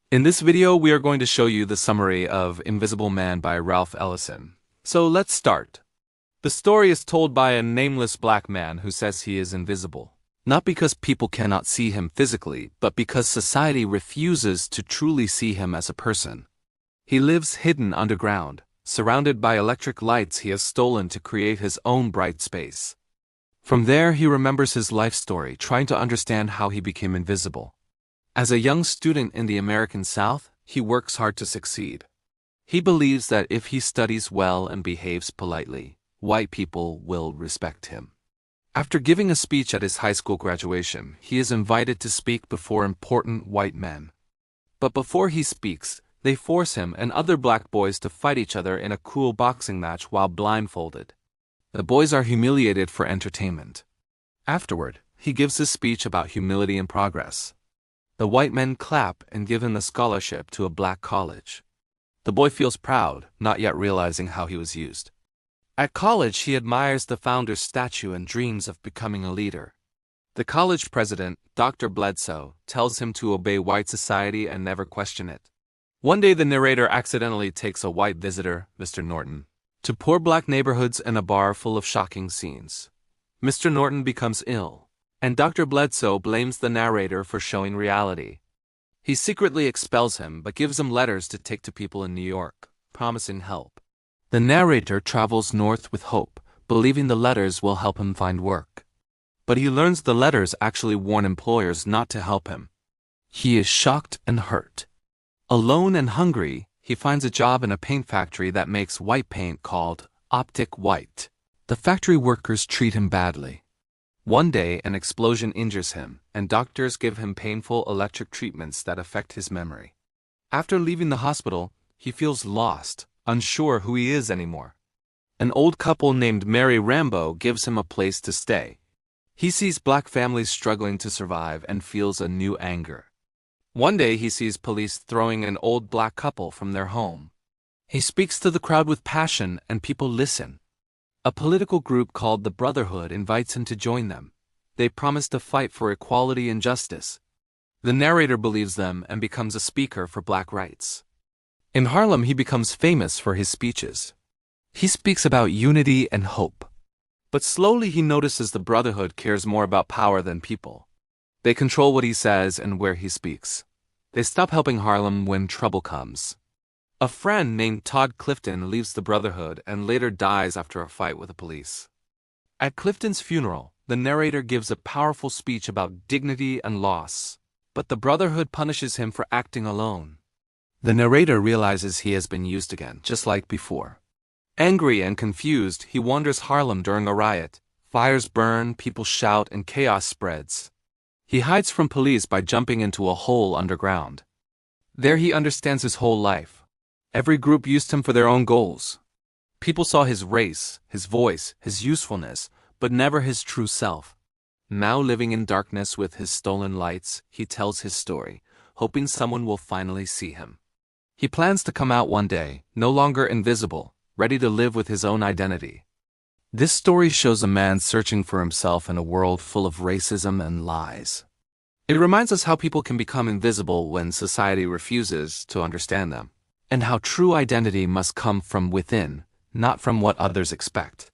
In this video, we are going to show you the summary of Invisible Man by Ralph Ellison. So let's start. The story is told by a nameless black man who says he is invisible. Not because people cannot see him physically, but because society refuses to truly see him as a person. He lives hidden underground, surrounded by electric lights he has stolen to create his own bright space. From there, he remembers his life story, trying to understand how he became invisible. As a young student in the American South, he works hard to succeed. He believes that if he studies well and behaves politely, white people will respect him. After giving a speech at his high school graduation, he is invited to speak before important white men. But before he speaks, they force him and other black boys to fight each other in a cool boxing match while blindfolded. The boys are humiliated for entertainment. Afterward, he gives his speech about humility and progress. The white men clap and give him a scholarship to a black college. The boy feels proud, not yet realizing how he was used. At college, he admires the founder's statue and dreams of becoming a leader. The college president, Dr. Bledsoe, tells him to obey white society and never question it. One day, the narrator accidentally takes a white visitor, Mr. Norton, to poor black neighborhoods and a bar full of shocking scenes. Mr. Norton becomes ill, and Dr. Bledsoe blames the narrator for showing reality. He secretly expels him but gives him letters to take to people in New York, promising help. The narrator travels north with hope, believing the letters will help him find work. But he learns the letters actually warn employers not to help him. He is shocked and hurt. Alone and hungry, he finds a job in a paint factory that makes white paint called optic white. The factory workers treat him badly. One day, an explosion injures him, and doctors give him painful electric treatments that affect his memory. After leaving the hospital, he feels lost, unsure who he is anymore. An old couple named Mary Rambo gives him a place to stay. He sees black families struggling to survive and feels a new anger. One day, he sees police throwing an old black couple from their home. He speaks to the crowd with passion, and people listen. A political group called the Brotherhood invites him to join them. They promise to fight for equality and justice. The narrator believes them and becomes a speaker for black rights. In Harlem, he becomes famous for his speeches. He speaks about unity and hope. But slowly he notices the Brotherhood cares more about power than people. They control what he says and where he speaks. They stop helping Harlem when trouble comes. A friend named Todd Clifton leaves the Brotherhood and later dies after a fight with the police. At Clifton's funeral, the narrator gives a powerful speech about dignity and loss, but the Brotherhood punishes him for acting alone. The narrator realizes he has been used again, just like before. Angry and confused, he wanders Harlem during a riot. Fires burn, people shout, and chaos spreads. He hides from police by jumping into a hole underground. There he understands his whole life. Every group used him for their own goals. People saw his race, his voice, his usefulness, but never his true self. Now living in darkness with his stolen lights, he tells his story, hoping someone will finally see him. He plans to come out one day, no longer invisible, ready to live with his own identity. This story shows a man searching for himself in a world full of racism and lies. It reminds us how people can become invisible when society refuses to understand them, and how true identity must come from within, not from what others expect.